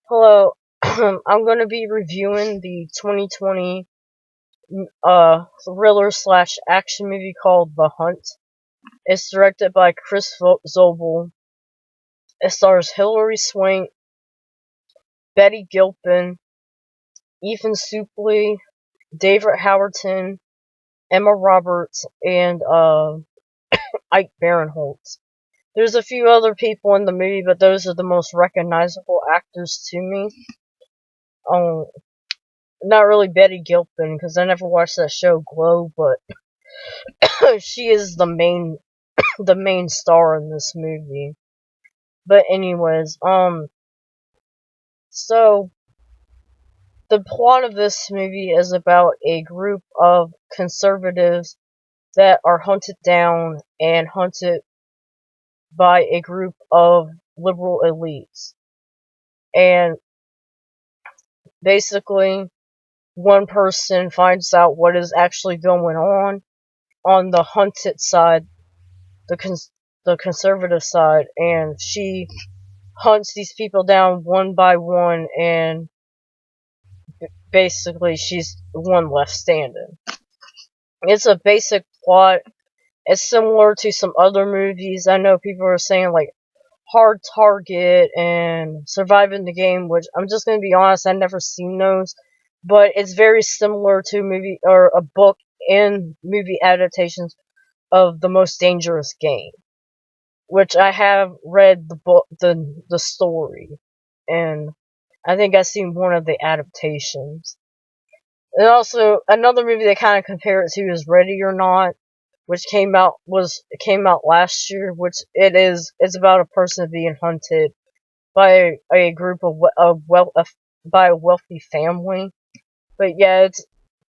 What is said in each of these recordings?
Hello, I'm going to be reviewing the 2020 thriller slash action movie called The Hunt. It's directed by Chris Zobel. It stars Hilary Swank, Betty Gilpin, Ethan Suplee, David Howerton, Emma Roberts, and Ike Barinholtz. There's a few other people in the movie, but those are the most recognizable actors to me. Um, Not really Betty Gilpin, because I never watched that show Glow, but she is the main star in this movie. But anyways, so the plot of this movie is about a group of conservatives that are hunted down and hunted by a group of liberal elites. And basically, one person finds out what is actually going on the hunted side, the conservative side, and she hunts these people down one by one, and basically she's the one left standing. It's a basic plot. It's similar to some other movies. I know people are saying like Hard Target and Surviving the Game, which I'm just gonna be honest, I've never seen those, but it's very similar to movie or a book and movie adaptations of The Most Dangerous Game, which I have read the book, the story, and I think I've seen one of the adaptations. And also another movie they kind of compare it to is Ready or Not, which came out last year. Which it's about a person being hunted by a group by a wealthy family. But yeah, it's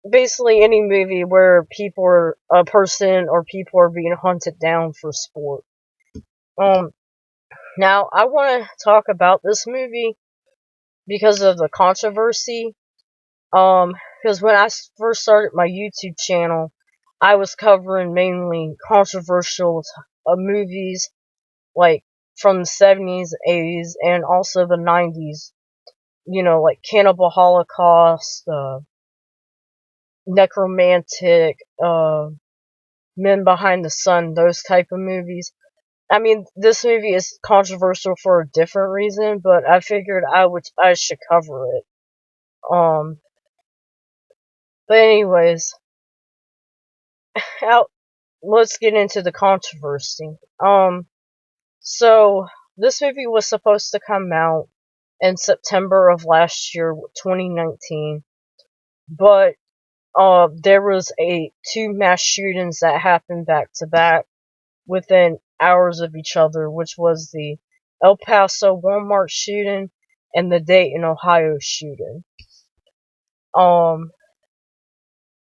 basically any movie where a person or people are being hunted down for sport. Um, Now I want to talk about this movie because of the controversy. Because when I first started my YouTube channel, I was covering mainly controversial movies, like from the 70s, 80s, and also the 90s. You know, like Cannibal Holocaust, Necromantic, Men Behind the Sun, those type of movies. I mean, this movie is controversial for a different reason, but I figured I should cover it. Um, but anyways, how let's get into the controversy. So this movie was supposed to come out in September of last year, 2019, but there was two mass shootings that happened back to back within hours of each other, which was the El Paso Walmart shooting and the Dayton, Ohio shooting. Um,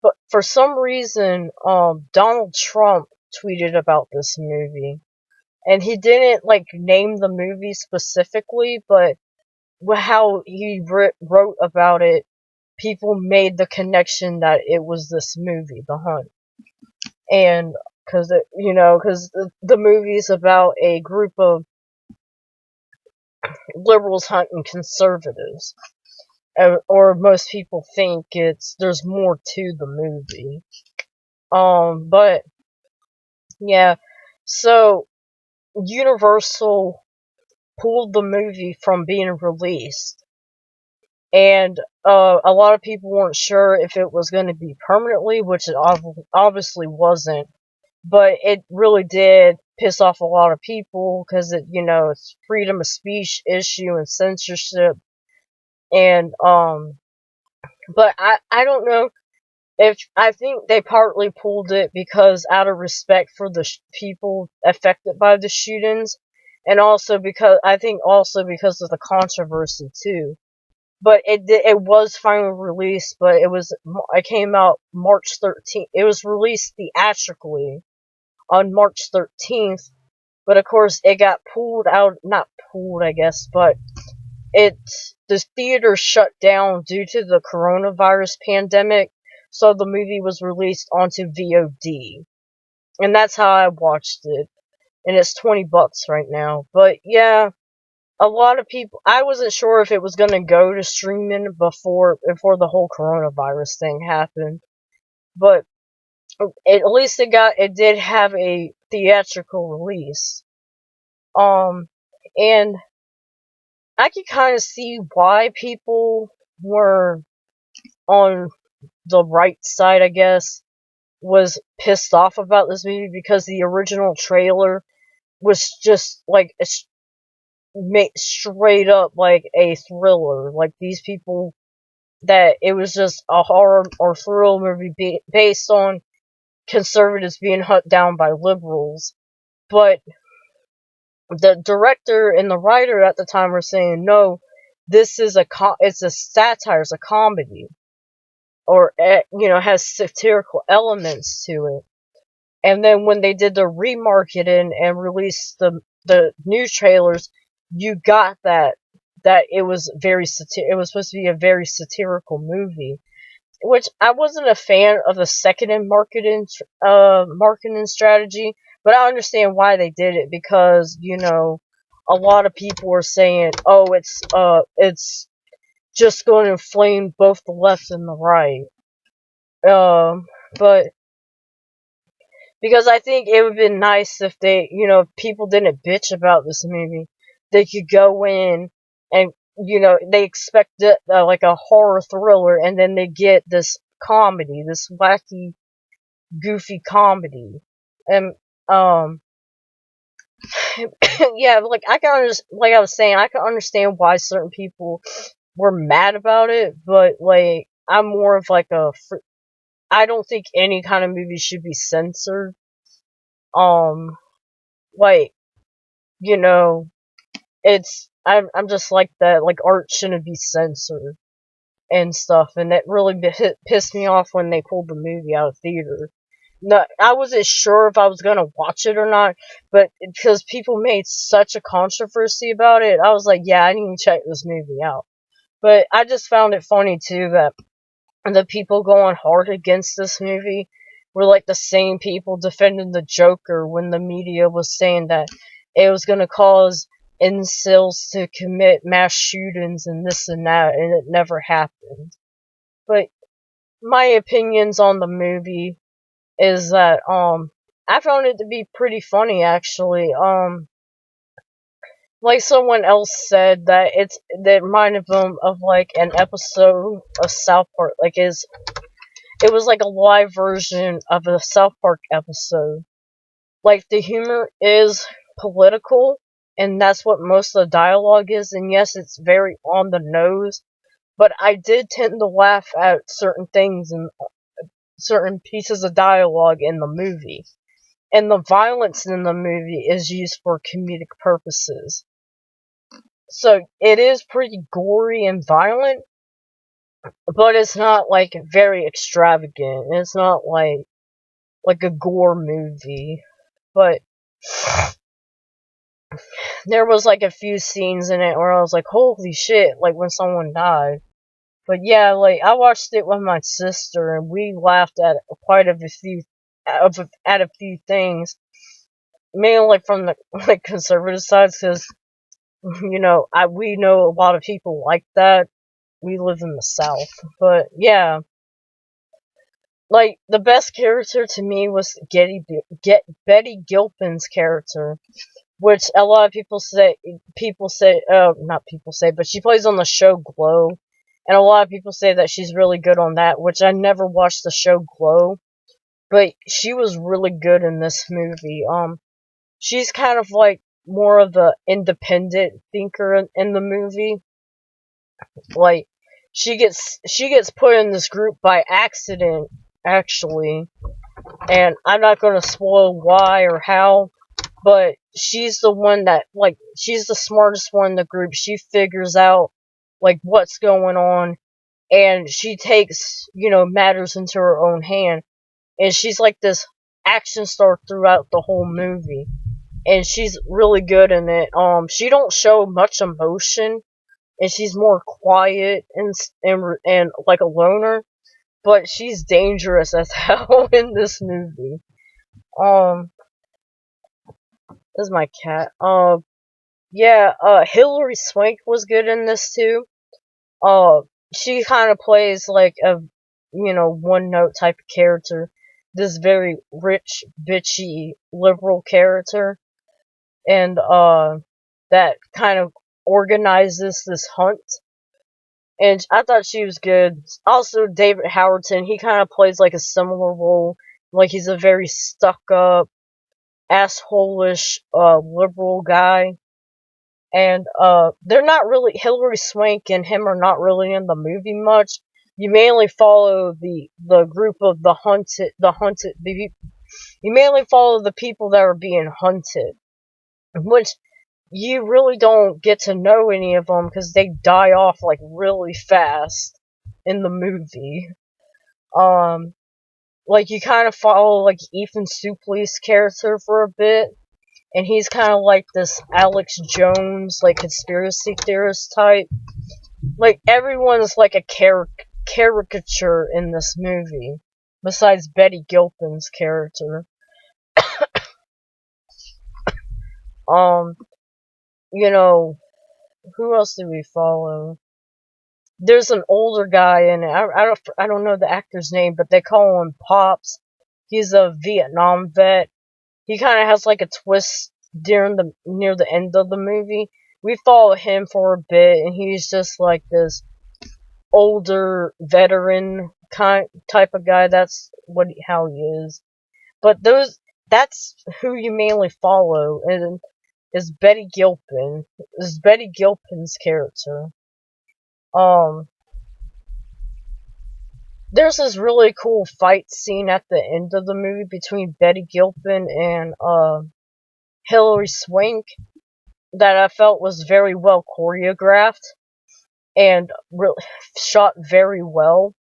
but for some reason, Donald Trump tweeted about this movie, and he didn't like name the movie specifically, but how he wrote about it, people made the connection that it was this movie, The Hunt, and because the movie's about a group of liberals hunting conservatives, or most people think there's more to the movie. But yeah, so Universal pulled the movie from being released, and a lot of people weren't sure if it was going to be permanently, which it obviously wasn't, but it really did piss off a lot of people because it's freedom of speech issue and censorship, and but I don't know if I think they partly pulled it because out of respect for the people affected by the shootings, and also because of the controversy too. But it was finally released, but it came out March 13th. It was released theatrically on March 13th, but of course it got pulled out, not pulled I guess, but the theater shut down due to the coronavirus pandemic, so the movie was released onto VOD. And that's how I watched it. And it's $20 right now. But yeah, a lot of people, I wasn't sure if it was gonna go to streaming before the whole coronavirus thing happened, but at least it did have a theatrical release. And I could kind of see why people were on the right side, I guess, was pissed off about this movie because the original trailer was just like straight up like a thriller. Like these people, that it was just a horror or thriller movie based on conservatives being hunted down by liberals. But the director and the writer at the time were saying, no, this is it's a satire, it's a comedy, or has satirical elements to it. And then when they did the remarketing and released the new trailers, you got that it was it was supposed to be a very satirical movie, which I wasn't a fan of the second in marketing strategy, but I understand why they did it, because a lot of people were saying, oh, it's just going to inflame both the left and the right. But because I think it would have been nice if if people didn't bitch about this movie. They could go in and, they expect like a horror thriller, and then they get this comedy, this wacky, goofy comedy. And, yeah, like, like I was saying, I can understand why certain people were mad about it, but, like, I'm more of like I don't think any kind of movie should be censored. Like, I'm just like that. Like, art shouldn't be censored and stuff, and that really pissed me off when they pulled the movie out of theater. No, I wasn't sure if I was gonna watch it or not, but because people made such a controversy about it, I was like, yeah, I need to check this movie out. But I just found it funny too that the people going hard against this movie were like the same people defending the Joker when the media was saying that it was gonna cause incels to commit mass shootings and this and that, and it never happened. But my opinions on the movie is that I found it to be pretty funny, actually. Like someone else said, that that reminded them of like an episode of South Park. Like it was like a live version of a South Park episode. Like, the humor is political, and that's what most of the dialogue is, and yes, it's very on the nose, but I did tend to laugh at certain things and certain pieces of dialogue in the movie. And the violence in the movie is used for comedic purposes. So, it is pretty gory and violent, but it's not, like, very extravagant. It's not like a gore movie. But there was like a few scenes in it where I was like, holy shit, like when someone died. But yeah, like I watched it with my sister and we laughed at quite a few at a few things, mainly from the like conservative sides, because we know a lot of people like that. We live in the South, but yeah, like the best character to me was Betty Gilpin's character, which a lot of not people say, but she plays on the show Glow, and a lot of people say that she's really good on that, which I never watched the show Glow, but she was really good in this movie. She's kind of like more of the independent thinker in the movie. Like, she gets put in this group by accident, actually, and I'm not gonna spoil why or how, but she's the one that, like, she's the smartest one in the group. She figures out, like, what's going on, and she takes, matters into her own hand. And she's like this action star throughout the whole movie. And she's really good in it. She don't show much emotion, and she's more quiet and like a loner, but she's dangerous as hell in this movie. This is my cat. Yeah, Hilary Swank was good in this too. She kind of plays like a, one note type of character. This very rich, bitchy, liberal character. And, that kind of organizes this hunt. And I thought she was good. Also, David Howerton, he kind of plays like a similar role. Like he's a very stuck up, asshole-ish, liberal guy. And they're not really, Hilary Swank and him are not really in the movie much. You mainly follow the group of you mainly follow the people that are being hunted, which you really don't get to know any of them because they die off like really fast in the movie. Um, like you kind of follow like Ethan Suplee's character for a bit, and he's kind of like this Alex Jones, like conspiracy theorist type. Like everyone's like a caricature in this movie, besides Betty Gilpin's character. Um, you know, who else do we follow? There's an older guy in it. I don't know the actor's name, but they call him Pops. He's a Vietnam vet. He kind of has like a twist near the end of the movie. We follow him for a bit, and he's just like this older veteran type of guy. That's how he is. But that's who you mainly follow, and is Betty Gilpin. Is Betty Gilpin's character. Um, there's this really cool fight scene at the end of the movie between Betty Gilpin and Hilary Swank that I felt was very well choreographed and shot very well.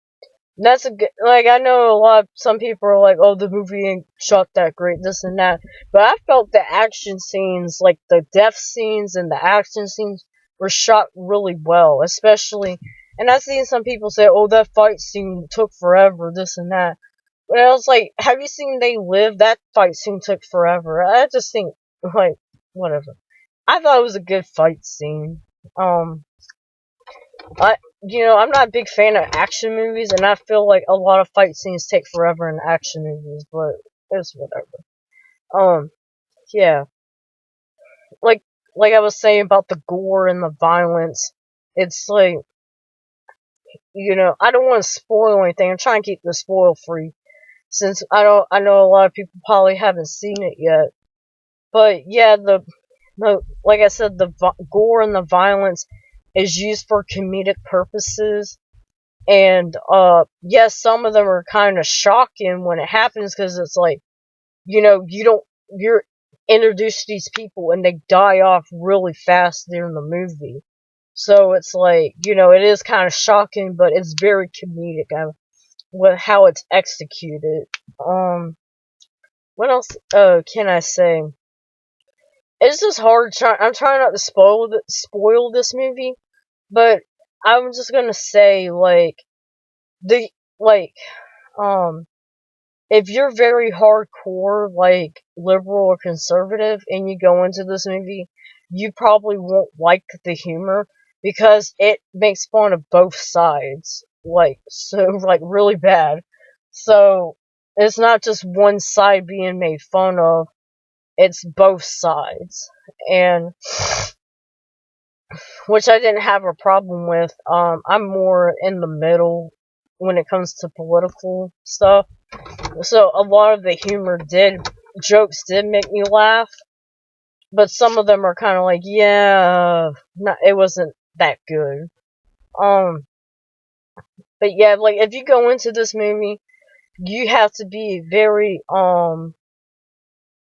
And that's a good, like, I know some people are like, oh, the movie ain't shot that great, this and that, but I felt the action scenes, like the death scenes and the action scenes, were shot really well, especially, and I've seen some people say, oh, that fight scene took forever, this and that, but I was like, have you seen They Live? That fight scene took forever. I just think, like, whatever. I thought it was a good fight scene. Um, I'm not a big fan of action movies, and I feel like a lot of fight scenes take forever in action movies, but it's whatever. Um, yeah, like like I was saying about the gore and the violence, it's like, I don't want to spoil anything. I'm trying to keep this spoil free since I know a lot of people probably haven't seen it yet. But yeah, like I said, the gore and the violence is used for comedic purposes. And yes, some of them are kind of shocking when it happens because it's like, you're introduced to these people and they die off really fast during the movie. So it's like, it is kind of shocking, but it's very comedic with how it's executed. What else can I say? It's just hard. I'm trying not to spoil this movie, but I'm just gonna say the like um if you're very hardcore, like liberal or conservative, and you go into this movie, you probably won't like the humor because it makes fun of both sides, like really bad. So it's not just one side being made fun of; it's both sides, and which I didn't have a problem with. I'm more in the middle when it comes to political stuff. So a lot of the jokes did make me laugh, but some of them are kind of like, yeah, it wasn't that good. Um, but yeah, like if you go into this movie, you have to be very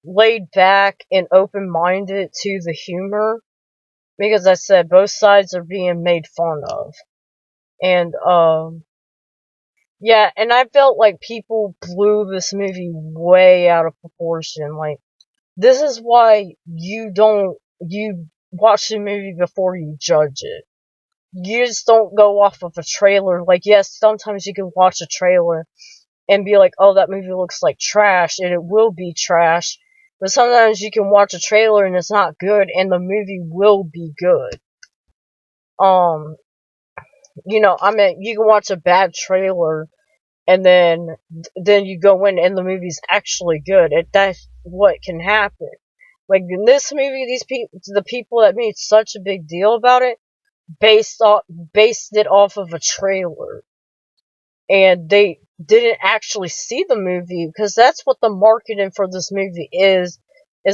laid back and open minded to the humor because I said both sides are being made fun of, and yeah, and I felt like people blew this movie way out of proportion. Like, this is why you watch the movie before you judge it. You just don't go off of a trailer. Like, yes, sometimes you can watch a trailer and be like, oh, that movie looks like trash, and it will be trash, But sometimes you can watch a trailer and it's not good, and the movie will be good. I mean, you can watch a bad trailer, and then you go in and the movie's actually good. That's what can happen. Like in this movie, the people that made such a big deal about it, based it off of a trailer, and they didn't actually see the movie, because that's what the marketing for this movie is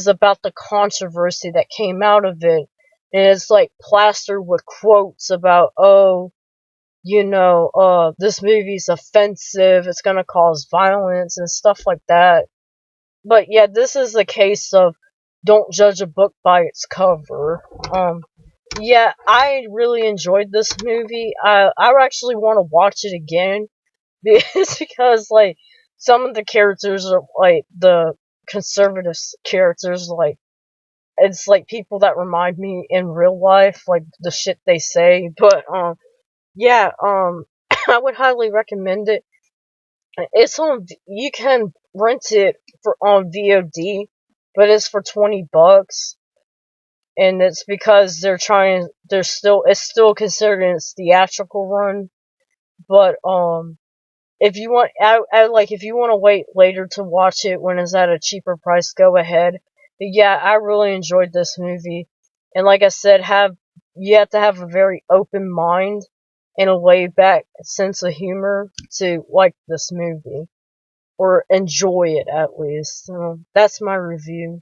about the controversy that came out of it. And it's like plastered with quotes about, this movie's offensive, it's gonna cause violence and stuff like that. But yeah, this is a case of don't judge a book by its cover. Yeah, I really enjoyed this movie. I actually want to watch it again. Because like some of the characters are like the conservative characters, like it's like people that remind me in real life, like the shit they say. But yeah, I would highly recommend it. It's on. You can rent it for on VOD, but it's for $20, and it's because they're trying. They're still. It's still considered in its theatrical run, but if you want, I like if you want to wait later to watch it when it's at a cheaper price, go ahead. But yeah, I really enjoyed this movie, and like I said, you have to have a very open mind and a laid back sense of humor to like this movie or enjoy it at least. So that's my review.